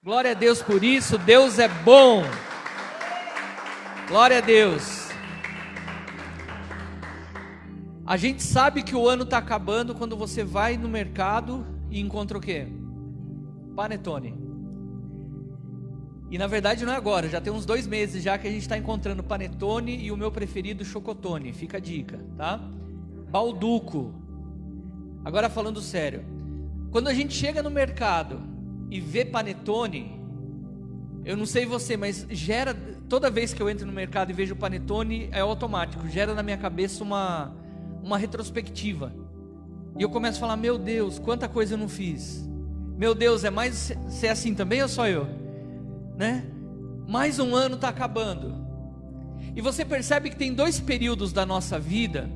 Glória a Deus por isso, Deus é bom. Glória a Deus. A gente sabe que o ano está acabando quando você vai no mercado e encontra o quê? Panetone. E na verdade não é agora, já tem uns 2 meses já que a gente está encontrando panetone e o meu preferido chocotone. Fica a dica, tá? Balduco. Agora falando sério, quando a gente chega no mercado e vê panetone, eu não sei você, mas gera, toda vez que eu entro no mercado e vejo panetone, é automático, gera na minha cabeça uma retrospectiva, e eu começo a falar, meu Deus, quanta coisa eu não fiz, meu Deus, é mais, você é assim também ou só eu? Né? Mais um ano está acabando, e você percebe que tem 2 períodos da nossa vida,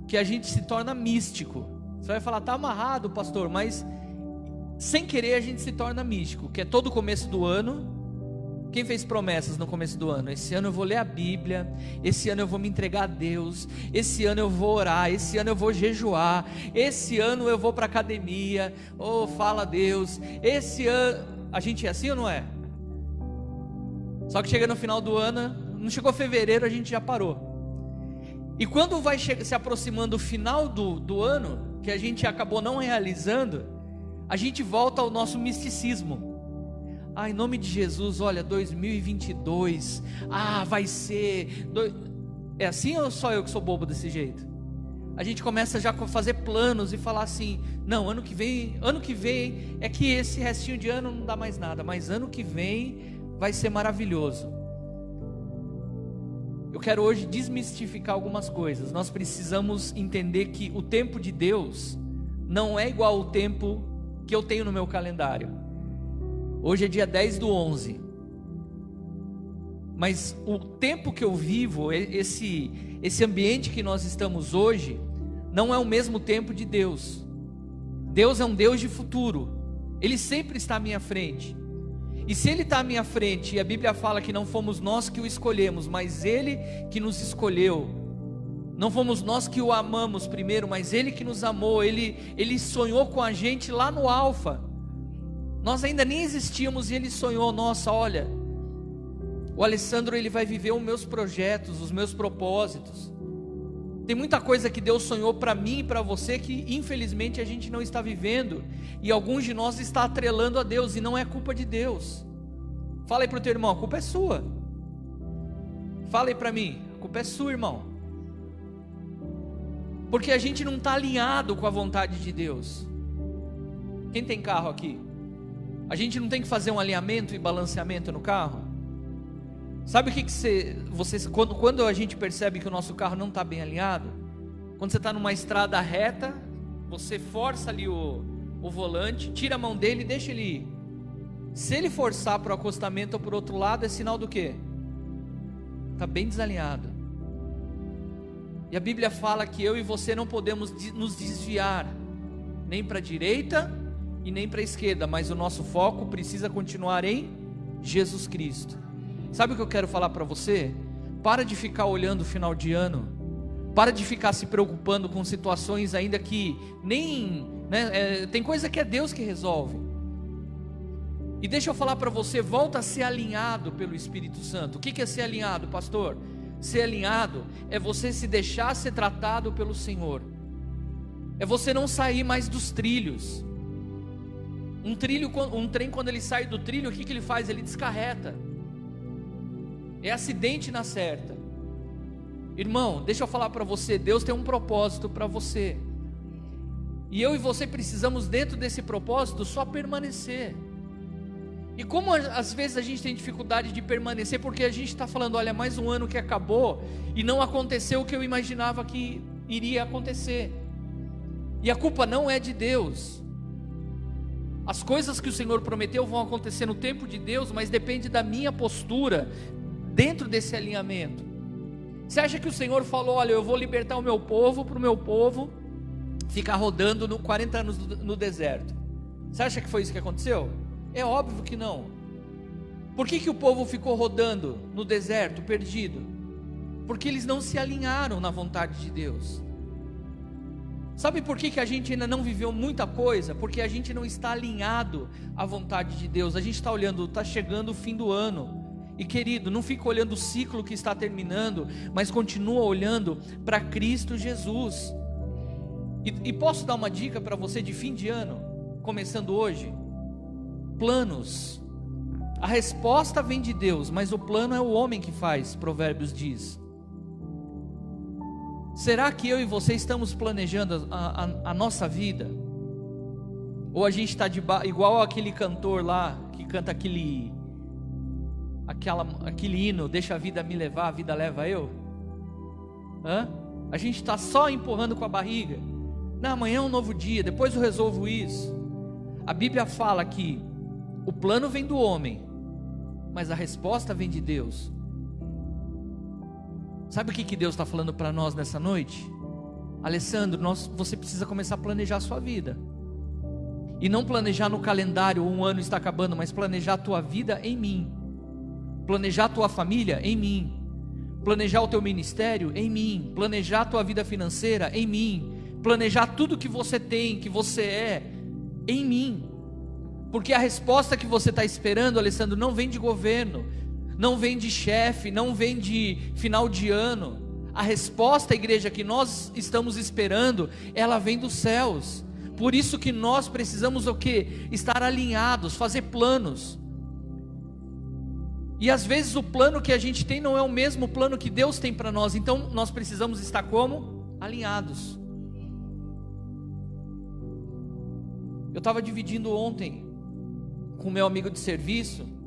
que a gente se torna místico. Você vai falar, tá amarrado pastor, mas sem querer a gente se torna místico, que é todo começo do ano. Quem fez promessas no começo do ano? Esse ano eu vou ler a Bíblia, esse ano eu vou me entregar a Deus, esse ano eu vou orar, esse ano eu vou jejuar, esse ano eu vou para academia, oh, fala a Deus, esse ano, a gente é assim ou não é? Só que chega no final do ano, não chegou fevereiro, a gente já parou. E quando vai se aproximando o final do ano, que a gente acabou não realizando, a gente volta ao nosso misticismo. Em nome de Jesus, olha, 2022, vai ser... É assim ou só eu que sou bobo desse jeito? A gente começa já a fazer planos e falar assim, não, ano que vem é que esse restinho de ano não dá mais nada, mas ano que vem vai ser maravilhoso. Eu quero hoje desmistificar algumas coisas. Nós precisamos entender que o tempo de Deus não é igual ao tempo que eu tenho no meu calendário. Hoje é dia 10/11, mas o tempo que eu vivo, esse ambiente que nós estamos hoje, não é o mesmo tempo de Deus. Deus é um Deus de futuro, Ele sempre está à minha frente, e se Ele está à minha frente, e a Bíblia fala que não fomos nós que o escolhemos, mas Ele que nos escolheu, não fomos nós que o amamos primeiro, mas Ele que nos amou, Ele sonhou com a gente lá no Alfa. Nós ainda nem existíamos e Ele sonhou, nossa, olha, o Alessandro ele vai viver os meus projetos, os meus propósitos. Tem muita coisa que Deus sonhou para mim e para você que infelizmente a gente não está vivendo, e alguns de nós está atrelando a Deus, e não é culpa de Deus. Fala aí para o teu irmão, a culpa é sua. Fala aí para mim, a culpa é sua, irmão. Porque a gente não está alinhado com a vontade de Deus. Quem tem carro aqui? A gente não tem que fazer um alinhamento e balanceamento no carro? Sabe o que quando a gente percebe que o nosso carro não está bem alinhado? Quando você está numa estrada reta, você força ali o volante, tira a mão dele e deixa ele ir. Se ele forçar para o acostamento ou para o outro lado, é sinal do quê? Está bem desalinhado. E a Bíblia fala que eu e você não podemos nos desviar, nem para a direita e nem para a esquerda, mas o nosso foco precisa continuar em Jesus Cristo. Sabe o que eu quero falar para você? Para de ficar olhando o final de ano, para de ficar se preocupando com situações ainda que nem, tem coisa que é Deus que resolve. E deixa eu falar para você, volta a ser alinhado pelo Espírito Santo. O que é ser alinhado, pastor? Ser alinhado é você se deixar ser tratado pelo Senhor, é você não sair mais dos trilhos. Um trem, quando ele sai do trilho, o que ele faz? Ele descarreta. É acidente na certa. Irmão, deixa eu falar para você, Deus tem um propósito para você, e eu e você precisamos dentro desse propósito só permanecer. E como às vezes a gente tem dificuldade de permanecer, porque a gente está falando, olha, mais um ano que acabou, e não aconteceu o que eu imaginava que iria acontecer. E a culpa não é de Deus. As coisas que o Senhor prometeu vão acontecer no tempo de Deus, mas depende da minha postura dentro desse alinhamento. Você acha que o Senhor falou, olha, eu vou libertar o meu povo, para o meu povo ficar rodando 40 anos no deserto? Você acha que foi isso que aconteceu? É óbvio que não. Por que o povo ficou rodando no deserto, perdido? Porque eles não se alinharam na vontade de Deus. Sabe por que a gente ainda não viveu muita coisa? Porque a gente não está alinhado à vontade de Deus. A gente está olhando, está chegando o fim do ano. E querido, não fica olhando o ciclo que está terminando, mas continua olhando para Cristo Jesus. E posso dar uma dica para você de fim de ano, começando hoje? Planos. A resposta vem de Deus, mas o plano é o homem que faz, Provérbios diz. Será que eu e você estamos planejando a nossa vida? Ou a gente está igual aquele cantor lá, que canta aquele hino, deixa a vida me levar, a vida leva eu? A gente está só empurrando com a barriga. Não, amanhã é um novo dia, depois eu resolvo isso. A Bíblia fala que o plano vem do homem, mas a resposta vem de Deus. Sabe o que Deus está falando para nós nessa noite? Alessandro, você precisa começar a planejar a sua vida. E não planejar no calendário, um ano está acabando, mas planejar a tua vida em mim. Planejar a tua família em mim. Planejar o teu ministério em mim. Planejar a tua vida financeira em mim. Planejar tudo que você tem, que você é, em mim. Porque a resposta que você está esperando, Alessandro, não vem de governo, não vem de chefe, não vem de final de ano. A resposta, igreja, que nós estamos esperando, ela vem dos céus. Por isso que nós precisamos o quê? Estar alinhados, fazer planos. E às vezes o plano que a gente tem não é o mesmo plano que Deus tem para nós. Então nós precisamos estar como? Alinhados. Eu estava dividindo ontem com o meu amigo de serviço.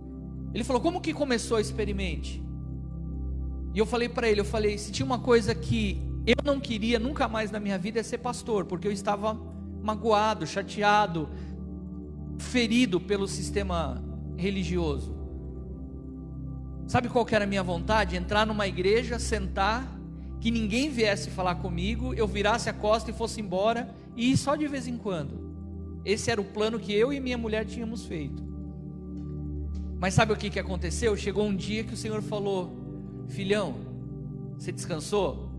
Ele falou, como que começou a Experimente? E eu falei para ele, se tinha uma coisa que eu não queria nunca mais na minha vida é ser pastor, porque eu estava magoado, chateado, ferido pelo sistema religioso. Sabe qual que era a minha vontade? Entrar numa igreja, sentar, que ninguém viesse falar comigo, eu virasse a costa e fosse embora, e ir só de vez em quando. Esse era o plano que eu e minha mulher tínhamos feito. Mas sabe o que aconteceu? Chegou um dia que o Senhor falou, filhão, você descansou?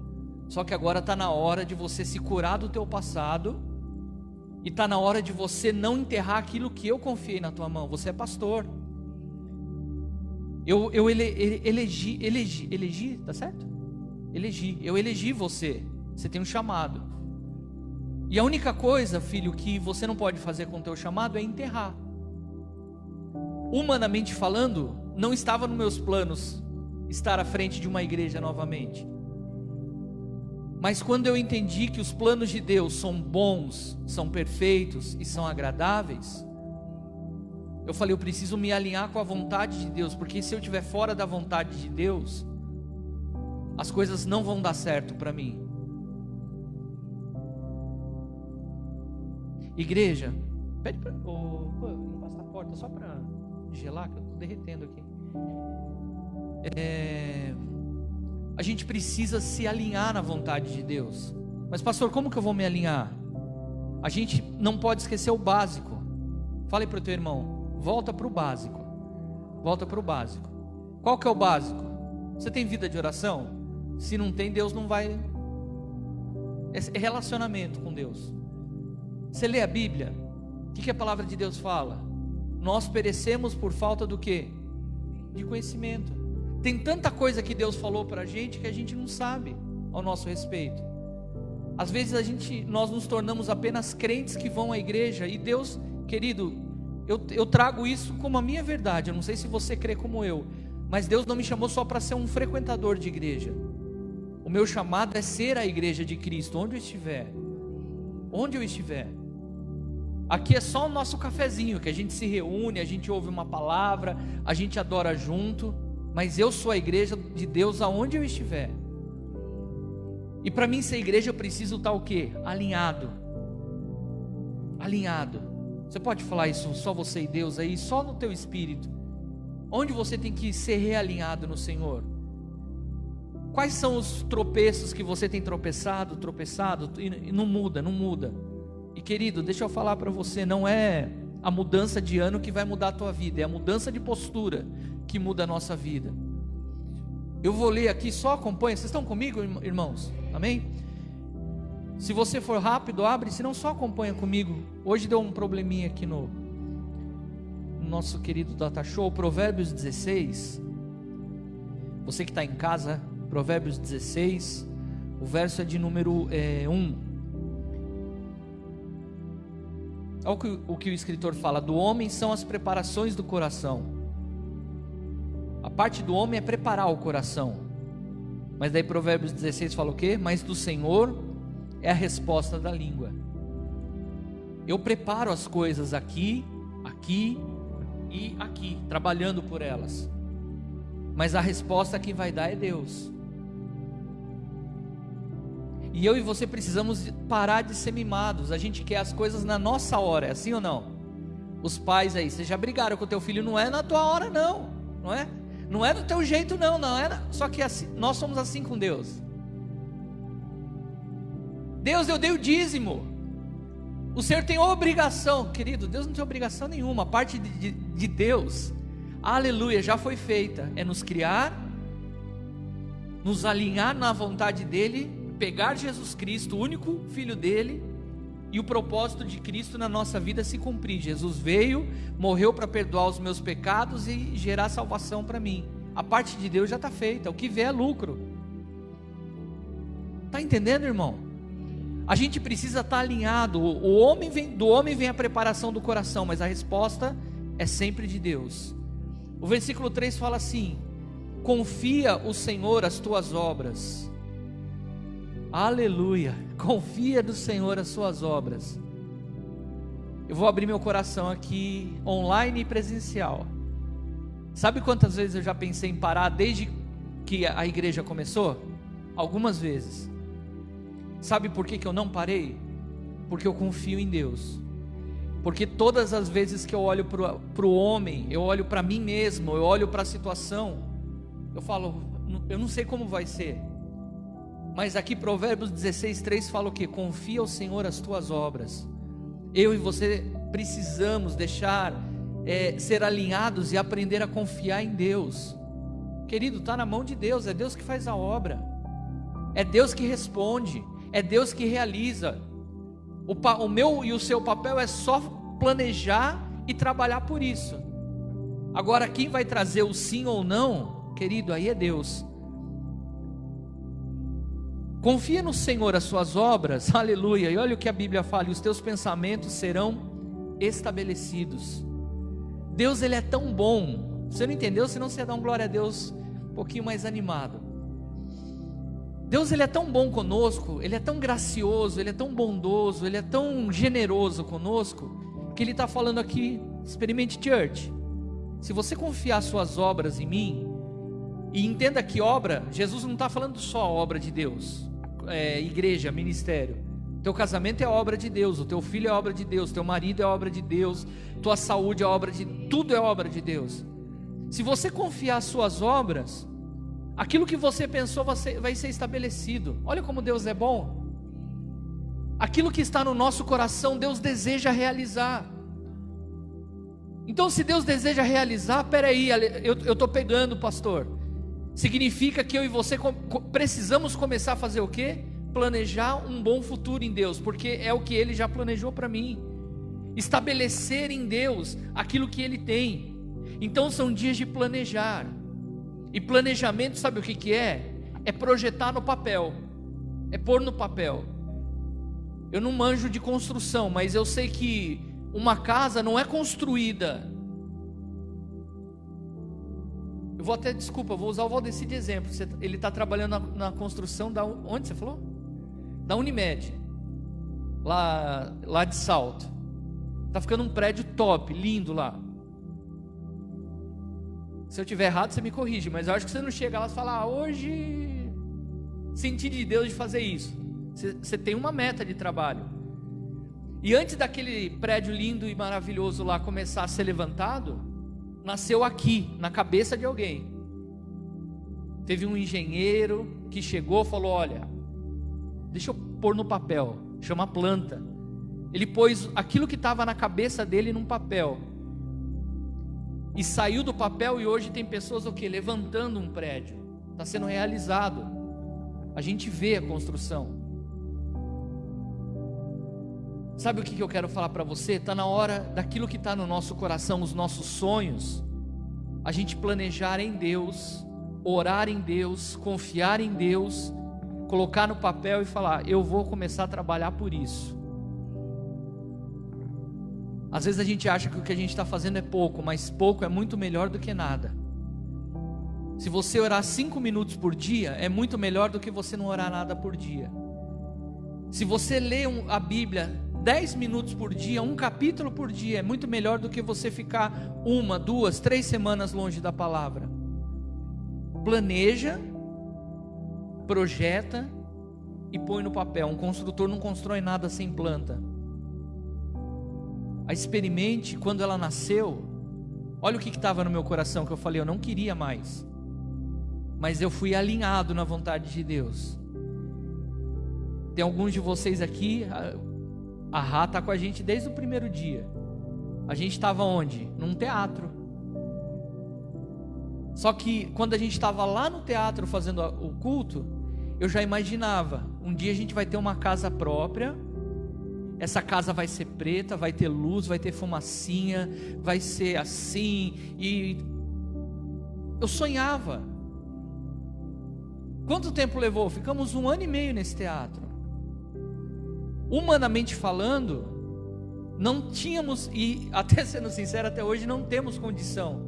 Só que agora está na hora de você se curar do teu passado, e está na hora de você não enterrar aquilo que eu confiei na tua mão. Você é pastor. Eu elegi, tá certo? Eu elegi você. Você tem um chamado. E a única coisa, filho, que você não pode fazer com o teu chamado é enterrar. Humanamente falando, não estava nos meus planos estar à frente de uma igreja novamente. Mas quando eu entendi que os planos de Deus são bons, são perfeitos e são agradáveis, eu falei, eu preciso me alinhar com a vontade de Deus, porque se eu estiver fora da vontade de Deus, as coisas não vão dar certo para mim. Igreja, pede para passar a porta só para gelar, que eu estou derretendo aqui. A gente precisa se alinhar na vontade de Deus. Mas pastor, como que eu vou me alinhar? A gente não pode esquecer o básico. Fale para o teu irmão, volta para o básico. Volta para o básico. Qual que é o básico? Você tem vida de oração? Se não tem, Deus não vai. É relacionamento com Deus. Você lê a Bíblia? O que a palavra de Deus fala? Nós perecemos por falta do quê? De conhecimento. Tem tanta coisa que Deus falou para a gente que a gente não sabe ao nosso respeito. Às vezes nós nos tornamos apenas crentes que vão à igreja. E Deus, querido, eu trago isso como a minha verdade. Eu não sei se você crê como eu, mas Deus não me chamou só para ser um frequentador de igreja. O meu chamado é ser a igreja de Cristo, onde eu estiver. Onde eu estiver. Aqui é só o nosso cafezinho, que a gente se reúne, a gente ouve uma palavra, a gente adora junto. Mas eu sou a igreja de Deus aonde eu estiver. E para mim ser igreja eu preciso estar o quê? Alinhado. Alinhado. Você pode falar isso só você e Deus aí, só no teu espírito. Onde você tem que ser realinhado no Senhor? Quais são os tropeços que você tem tropeçado e não muda, não muda. E querido, deixa eu falar para você, não é a mudança de ano que vai mudar a tua vida, é a mudança de postura que muda a nossa vida. Eu vou ler aqui, só acompanha, vocês estão comigo, irmãos? Amém? Se você for rápido, abre, se não, só acompanha comigo. Hoje deu um probleminha aqui no nosso querido Data Show. Provérbios 16. Você que está em casa, Provérbios 16, o verso é de número 1. Olha o que o escritor fala: do homem são as preparações do coração. A parte do homem é preparar o coração. Mas daí Provérbios 16 fala o quê? Mas do Senhor é a resposta da língua. Eu preparo as coisas aqui, aqui e aqui, trabalhando por elas. Mas a resposta quem vai dar é Deus. E eu e você precisamos parar de ser mimados. A gente quer as coisas na nossa hora, é assim ou não? Os pais aí, vocês já brigaram com o teu filho, não é na tua hora não, não é? Não é do teu jeito não, só que assim, nós somos assim com Deus. Deus, eu dei o dízimo, o Senhor tem obrigação. Querido, Deus não tem obrigação nenhuma. A parte de Deus, aleluia, já foi feita. É nos criar, nos alinhar na vontade dEle, pegar Jesus Cristo, o único Filho dEle, e o propósito de Cristo na nossa vida se cumprir. Jesus veio, morreu para perdoar os meus pecados e gerar salvação para mim. A parte de Deus já está feita, o que vier é lucro. Está entendendo, irmão? A gente precisa estar alinhado. Do homem vem a preparação do coração, mas a resposta é sempre de Deus. O versículo 3 fala assim: confia o Senhor as tuas obras. Aleluia, confia do Senhor as suas obras. Eu vou abrir meu coração aqui, online e presencial. Sabe quantas vezes eu já pensei em parar desde que a igreja começou? Algumas vezes. Sabe por que eu não parei? Porque eu confio em Deus. Porque todas as vezes que eu olho para o homem, eu olho para mim mesmo, eu olho para a situação, eu falo, eu não sei como vai ser. Mas aqui Provérbios 16:3 fala o que? Confia ao Senhor as tuas obras. Eu e você precisamos deixar ser alinhados e aprender a confiar em Deus. Querido, está na mão de Deus, é Deus que faz a obra, é Deus que responde, é Deus que realiza. O meu e o seu papel é só planejar e trabalhar por isso. Agora quem vai trazer o sim ou não, querido, aí é Deus. Confia no Senhor as suas obras, aleluia, e olha o que a Bíblia fala: e os teus pensamentos serão estabelecidos. Deus, Ele é tão bom. Você não entendeu? Senão você ia dar um glória a Deus um pouquinho mais animado. Deus, Ele é tão bom conosco, Ele é tão gracioso, Ele é tão bondoso, Ele é tão generoso conosco, que Ele está falando aqui, experimente church, se você confiar suas obras em mim, e entenda que obra, Jesus não está falando só a obra de Deus, igreja, ministério. Teu casamento é obra de Deus, o teu filho é obra de Deus, teu marido é obra de Deus, tua saúde é obra de... tudo é obra de Deus. Se você confiar as suas obras, aquilo que você pensou vai ser estabelecido. Olha como Deus é bom. Aquilo que está no nosso coração, Deus deseja realizar. Então se Deus deseja realizar, peraí, eu estou pegando, pastor. Significa que eu e você precisamos começar a fazer o quê? Planejar um bom futuro em Deus, porque é o que Ele já planejou para mim. Estabelecer em Deus aquilo que Ele tem. Então são dias de planejar. E planejamento, sabe o que é? É projetar no papel, é pôr no papel. Eu não manjo de construção, mas eu sei que uma casa não é construída. Eu vou até, vou usar o Valdeci de exemplo. Ele está trabalhando na construção da... Onde você falou? Da Unimed, lá de Salto. Está ficando um prédio top, lindo lá. Se eu tiver errado, você me corrige, mas eu acho que você não chega lá e fala, hoje senti de Deus de fazer isso. Você tem uma meta de trabalho. E antes daquele prédio lindo e maravilhoso lá começar a ser levantado, nasceu aqui, na cabeça de alguém. Teve um engenheiro que chegou e falou, olha, deixa eu pôr no papel, chama planta. Ele pôs aquilo que estava na cabeça dele num papel. E saiu do papel, e hoje tem pessoas levantando um prédio. Está sendo realizado. A gente vê a construção. Sabe o que eu quero falar para você? Está na hora daquilo que está no nosso coração, os nossos sonhos, a gente planejar em Deus, orar em Deus, confiar em Deus, colocar no papel e falar: eu vou começar a trabalhar por isso. Às vezes a gente acha que o que a gente está fazendo é pouco, mas pouco é muito melhor do que nada. Se você orar 5 minutos por dia, é muito melhor do que você não orar nada por dia. Se você ler a Bíblia 10 minutos por dia, um capítulo por dia, é muito melhor do que você ficar 1, 2, 3 semanas longe da palavra. Planeja, projeta e põe no papel. Um construtor não constrói nada sem planta. A experimente, quando ela nasceu, olha o que estava no meu coração, que eu falei: eu não queria mais, mas eu fui alinhado na vontade de Deus. Tem alguns de vocês aqui, a Rá está com a gente desde o primeiro dia. A gente estava onde? Num teatro. Só que quando a gente estava lá no teatro fazendo o culto, eu já imaginava: um dia a gente vai ter uma casa própria. Essa casa vai ser preta, vai ter luz, vai ter fumacinha, vai ser assim. E eu sonhava. Quanto tempo levou? Ficamos 1 ano e meio nesse teatro. Humanamente falando, não tínhamos, e até sendo sincero, até hoje não temos condição.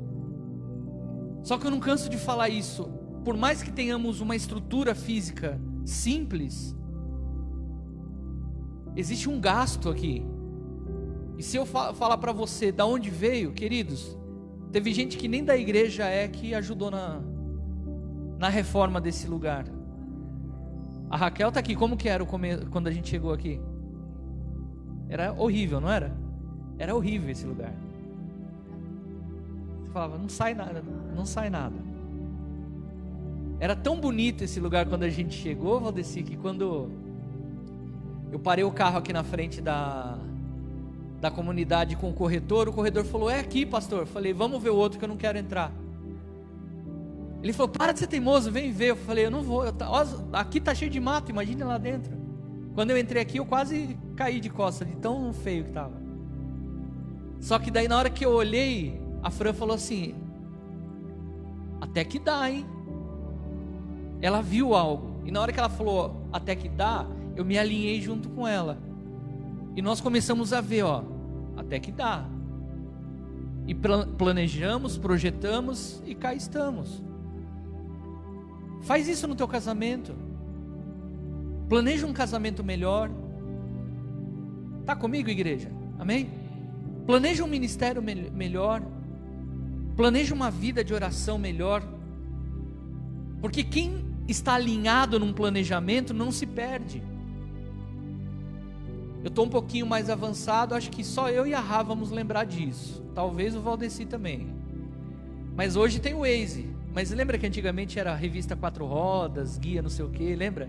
Só que eu não canso de falar isso. Por mais que tenhamos uma estrutura física simples, existe um gasto aqui. E se eu falar para você da onde veio, queridos, teve gente que nem da igreja que ajudou na reforma desse lugar. A Raquel está aqui. Como que era quando a gente chegou aqui? Era horrível, não era? Era horrível esse lugar. Você falava: não sai nada, não sai nada. Era tão bonito esse lugar quando a gente chegou, Valdeci, que quando eu parei o carro aqui na frente da comunidade com o corretor falou: é aqui, pastor. Eu falei: vamos ver o outro que eu não quero entrar. Ele falou: para de ser teimoso, vem ver. Eu falei: eu não vou, aqui está cheio de mato, imagine lá dentro. Quando eu entrei aqui, eu quase caí de costas, de tão feio que estava. Só que daí na hora que eu olhei, a Fran falou assim: até que dá, hein? Ela viu algo, e na hora que ela falou até que dá, eu me alinhei junto com ela. E nós começamos a ver, até que dá. E planejamos, projetamos e cá estamos. Faz isso no teu casamento. Planeja um casamento melhor. Está comigo, igreja? Amém? Planeja um ministério melhor. Planeja uma vida de oração melhor. Porque quem está alinhado num planejamento não se perde. Eu estou um pouquinho mais avançado, acho que só eu e a Rá vamos lembrar disso. Talvez o Valdeci também. Mas hoje tem o Waze. Mas lembra que antigamente era a revista 4 rodas, guia não sei o que, lembra?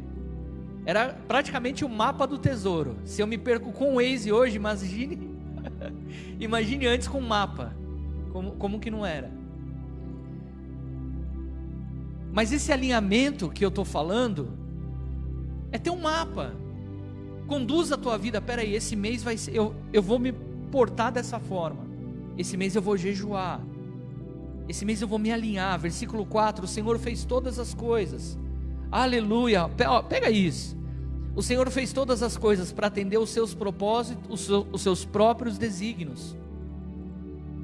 Era praticamente o mapa do tesouro. Se eu me perco com o Waze hoje, imagine imagine antes com o mapa. Como que não era? Mas esse alinhamento que eu estou falando é ter um mapa. Conduz a tua vida. Peraí, esse mês vai ser, eu vou me portar dessa forma. Esse mês eu vou jejuar. Esse mês eu vou me alinhar. Versículo 4: o Senhor fez todas as coisas. Aleluia. Pega isso. O Senhor fez todas as coisas para atender os seus propósitos, os seus próprios desígnios.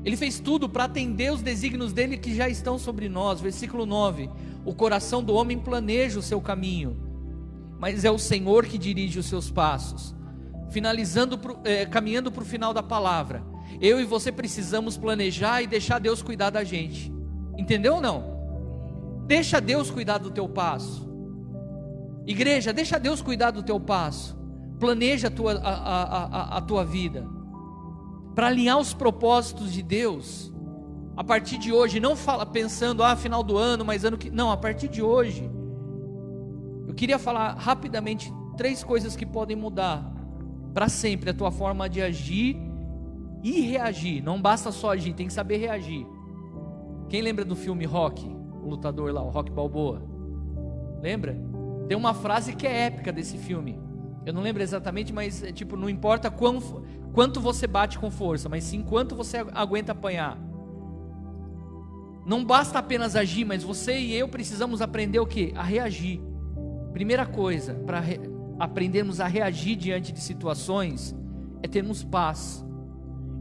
Ele fez tudo para atender os desígnios dele que já estão sobre nós. Versículo 9: o coração do homem planeja o seu caminho, mas é o Senhor que dirige os seus passos. Caminhando para o final da palavra, eu e você precisamos planejar e deixar Deus cuidar da gente. Entendeu ou não? Deixa Deus cuidar do teu passo. Igreja, deixa Deus cuidar do teu passo. Planeja a tua vida para alinhar os propósitos de Deus. A partir de hoje, não fala pensando final do ano, mas ano que... Não, a partir de hoje eu queria falar rapidamente 3 coisas que podem mudar para sempre a tua forma de agir e reagir. Não basta só agir, tem que saber reagir. Quem lembra do filme Rocky? O lutador lá, o Rocky Balboa. Lembra? Tem uma frase que é épica desse filme. Eu não lembro exatamente, mas tipo, não importa quanto você bate com força, mas sim quanto você aguenta apanhar. Não basta apenas agir, mas você e eu precisamos aprender o quê? A reagir. Primeira coisa, para aprendermos a reagir diante de situações, é termos paz.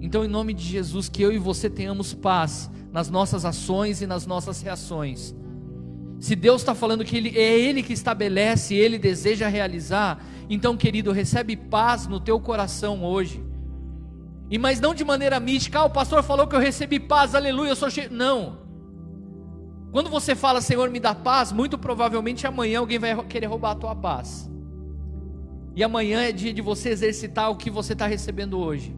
Então, em nome de Jesus, que eu e você tenhamos paz nas nossas ações e nas nossas reações. Se Deus está falando que é Ele que estabelece, Ele deseja realizar, então, querido, recebe paz no teu coração hoje. Mas não de maneira mística, o pastor falou que eu recebi paz, aleluia, eu sou cheio. Não. Quando você fala, Senhor, me dá paz, muito provavelmente amanhã alguém vai querer roubar a tua paz. E amanhã é dia de você exercitar o que você está recebendo hoje.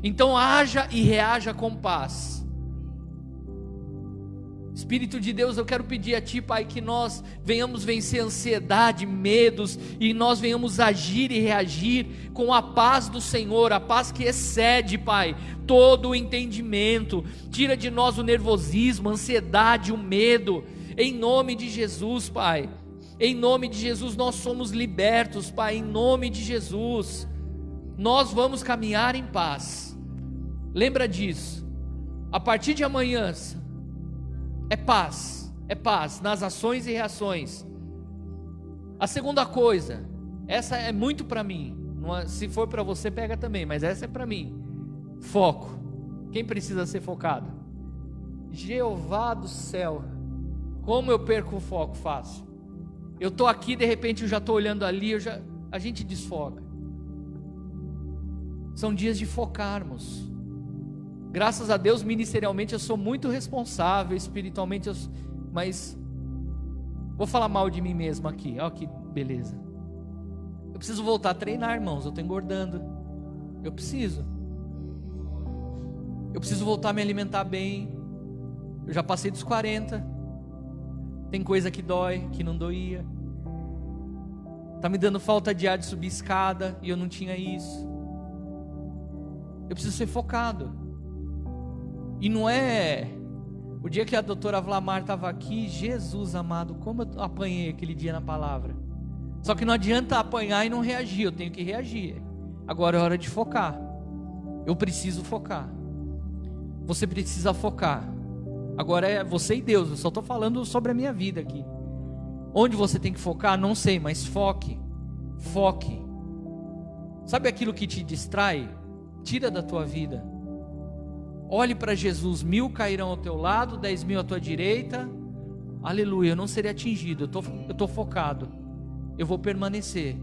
Então haja e reaja com paz. Espírito de Deus, eu quero pedir a Ti, Pai, que nós venhamos vencer ansiedade, medos, e nós venhamos agir e reagir com a paz do Senhor, a paz que excede, Pai, todo o entendimento. Tira de nós o nervosismo, a ansiedade, o medo, em nome de Jesus, Pai. Em nome de Jesus nós somos libertos, Pai, em nome de Jesus. Nós vamos caminhar em paz. Lembra disso. A partir de amanhã é paz nas ações e reações. A segunda coisa, essa é muito para mim, se for para você pega também, mas essa é para mim. Foco. Quem precisa ser focado? Jeová do céu, como eu perco o foco fácil. Eu estou aqui, de repente eu já estou olhando ali, a gente desfoca. São dias de focarmos. Graças a Deus, ministerialmente eu sou muito responsável, espiritualmente mas vou falar mal de mim mesmo aqui. Olha que beleza. Eu preciso voltar a treinar, irmãos. Eu estou engordando. Eu preciso voltar a me alimentar bem. Eu já passei dos 40. Tem coisa que dói, que não doía. Está me dando falta de ar de subir escada e eu não tinha isso. Eu preciso ser focado. E não é... O dia que a doutora Vlamar estava aqui, Jesus amado, como eu apanhei aquele dia na palavra. Só que não adianta apanhar e não reagir, eu tenho que reagir. Agora é hora de focar. Eu preciso focar. Você precisa focar. Agora é você e Deus, eu só estou falando sobre a minha vida aqui. Onde você tem que focar, não sei, mas foque. Foque. Sabe aquilo que te distrai? Tira da tua vida. Olhe para Jesus, 1000 cairão ao teu lado, 10.000 à tua direita, aleluia, eu não serei atingido, eu estou focado, eu vou permanecer.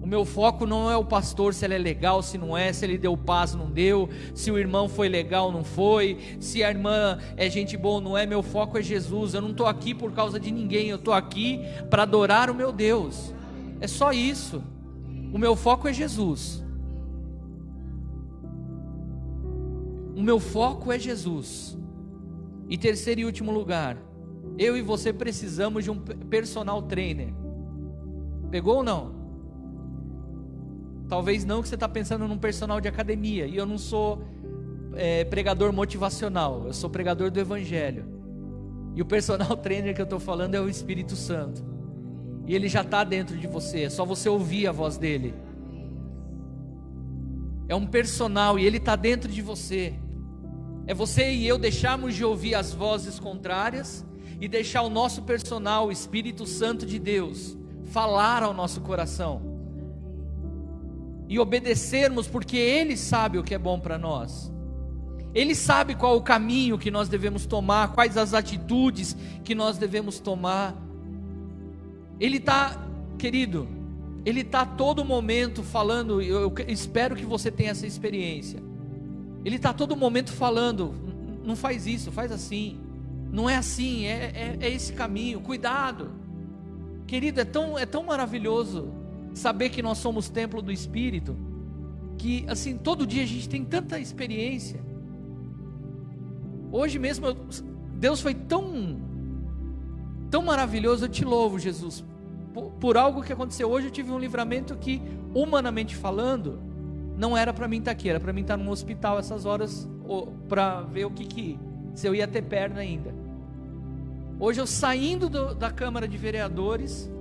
O meu foco não é o pastor, se ele é legal, se não é, se ele deu paz, não deu, se o irmão foi legal, não foi, se a irmã é gente boa, não é. Meu foco é Jesus. Eu não estou aqui por causa de ninguém, eu estou aqui para adorar o meu Deus. É só isso. O meu foco é Jesus. O meu foco é Jesus. E terceiro e último lugar, eu e você precisamos de um personal trainer. Pegou ou não? Talvez não, que você está pensando num personal de academia. E eu não sou pregador motivacional, eu sou pregador do Evangelho. E o personal trainer que eu estou falando é o Espírito Santo. E ele já está dentro de você, é só você ouvir a voz dele. É um personal e ele está dentro de você. É você e eu deixarmos de ouvir as vozes contrárias e deixar o nosso personal, o Espírito Santo de Deus, falar ao nosso coração. E obedecermos, porque Ele sabe o que é bom para nós. Ele sabe qual o caminho que nós devemos tomar, quais as atitudes que nós devemos tomar. Ele está, querido, Ele está a todo momento falando. Eu espero que você tenha essa experiência. Ele está a todo momento falando: não faz isso, faz assim, não é assim, é esse caminho, cuidado. Querido, é tão maravilhoso saber que nós somos templo do Espírito, que assim, todo dia a gente tem tanta experiência. Hoje mesmo, Deus foi tão maravilhoso. Eu te louvo, Jesus, por algo que aconteceu hoje. Eu tive um livramento que, humanamente falando, não era para mim estar aqui, era para mim estar num hospital essas horas, para ver se eu ia ter perna ainda. Hoje eu saindo da Câmara de Vereadores,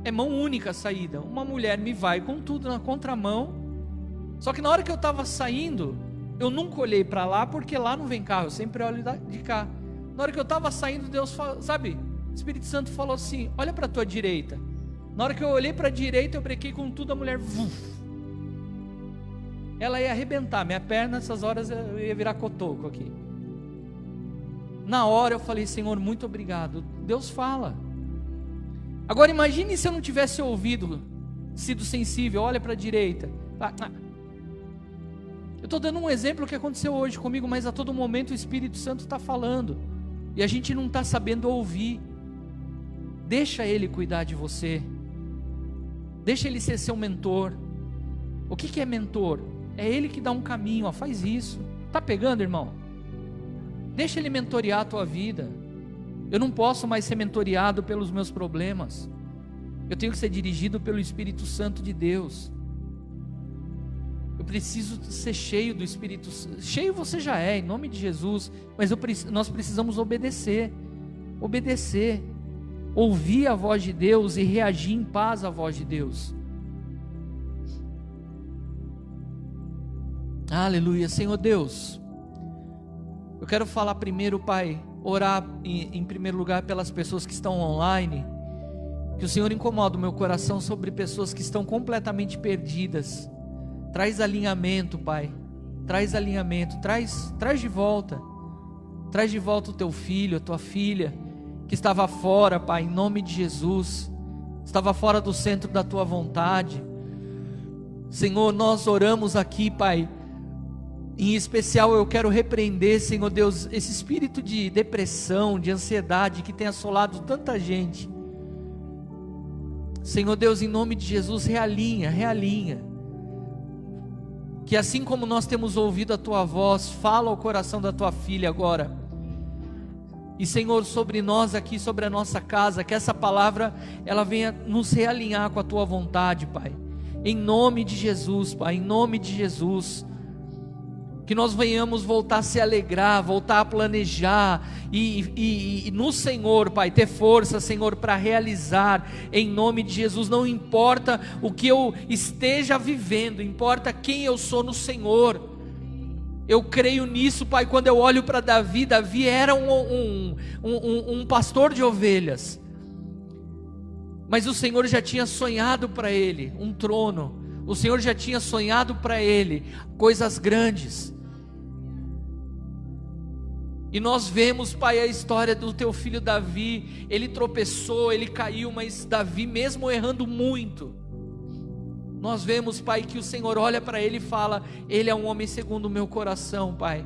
é mão única a saída. Uma mulher me vai com tudo na contramão. Só que na hora que eu estava saindo, eu nunca olhei para lá, porque lá não vem carro, eu sempre olho de cá. Na hora que eu estava saindo, Deus falou, sabe, o Espírito Santo falou assim: olha para a tua direita. Na hora que eu olhei para a direita, eu brequei com tudo, a mulher, ela ia arrebentar, minha perna nessas horas eu ia virar cotoco aqui. Na hora eu falei: Senhor, muito obrigado. Deus fala. Agora imagine se eu não tivesse ouvido, sido sensível, olha para a direita. Eu estou dando um exemplo que aconteceu hoje comigo, mas a todo momento o Espírito Santo está falando, e a gente não está sabendo ouvir. Deixa Ele cuidar de você, deixa Ele ser seu mentor. O que é mentor? É Ele que dá um caminho, ó, faz isso. Está pegando, irmão? Deixa Ele mentorear a tua vida. Eu não posso mais ser mentoreado pelos meus problemas, eu tenho que ser dirigido pelo Espírito Santo de Deus. Eu preciso ser cheio do Espírito Santo. Cheio você já é, em nome de Jesus, mas nós precisamos obedecer, ouvir a voz de Deus e reagir em paz à voz de Deus. Aleluia. Senhor Deus, eu quero falar primeiro, Pai, orar em primeiro lugar pelas pessoas que estão online, que o Senhor incomoda o meu coração sobre pessoas que estão completamente perdidas. Traz alinhamento, Pai, traz alinhamento, traz de volta o teu filho, a tua filha, que estava fora, Pai, em nome de Jesus, estava fora do centro da tua vontade. Senhor, nós oramos aqui, Pai, em especial eu quero repreender, Senhor Deus, esse espírito de depressão, de ansiedade que tem assolado tanta gente. Senhor Deus, em nome de Jesus, realinha, que assim como nós temos ouvido a tua voz, fala ao coração da tua filha agora, e Senhor, sobre nós aqui, sobre a nossa casa, que essa palavra, ela venha nos realinhar com a tua vontade, Pai, em nome de Jesus, Pai, em nome de Jesus, que nós venhamos voltar a se alegrar, voltar a planejar, e no Senhor, Pai, ter força, Senhor, para realizar, em nome de Jesus. Não importa o que eu esteja vivendo, importa quem eu sou no Senhor. Eu creio nisso, Pai. Quando eu olho para Davi, Davi era um pastor de ovelhas, mas o Senhor já tinha sonhado para ele um trono, o Senhor já tinha sonhado para ele coisas grandes. E nós vemos, Pai, a história do teu filho Davi. Ele tropeçou, ele caiu, mas Davi, mesmo errando muito, nós vemos, Pai, que o Senhor olha para ele e fala: ele é um homem segundo o meu coração, Pai.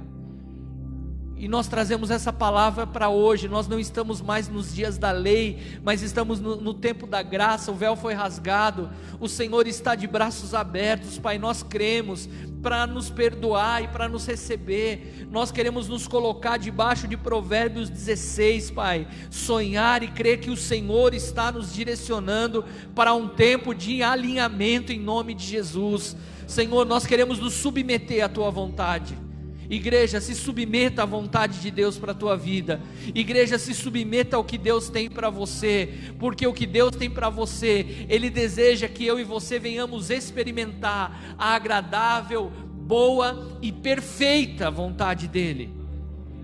E nós trazemos essa palavra para hoje. Nós não estamos mais nos dias da lei, mas estamos no tempo da graça. O véu foi rasgado, o Senhor está de braços abertos, Pai. Nós cremos para nos perdoar e para nos receber. Nós queremos nos colocar debaixo de Provérbios 16, Pai, sonhar e crer que o Senhor está nos direcionando para um tempo de alinhamento em nome de Jesus. Senhor, nós queremos nos submeter à tua vontade. Igreja, se submeta à vontade de Deus para a tua vida. Igreja, se submeta ao que Deus tem para você, porque o que Deus tem para você, Ele deseja que eu e você venhamos experimentar a agradável, boa e perfeita vontade dEle.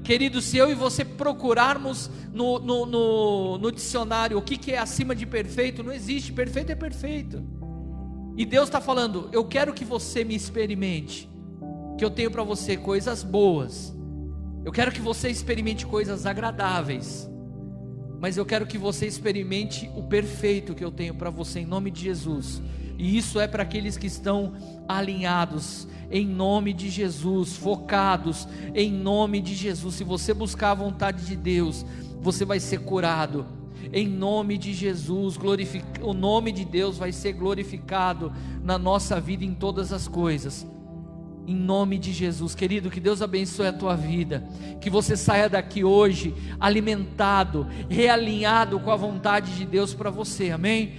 Querido, se eu e você procurarmos no dicionário o que é acima de perfeito, não existe. Perfeito é perfeito. E Deus está falando: eu quero que você me experimente, que eu tenho para você coisas boas, eu quero que você experimente coisas agradáveis, mas eu quero que você experimente o perfeito que eu tenho para você, em nome de Jesus. E isso é para aqueles que estão alinhados, em nome de Jesus, focados, em nome de Jesus. Se você buscar a vontade de Deus, você vai ser curado, em nome de Jesus. O nome de Deus vai ser glorificado na nossa vida, em todas as coisas, em nome de Jesus. Querido, que Deus abençoe a tua vida, que você saia daqui hoje alimentado, realinhado com a vontade de Deus para você, amém?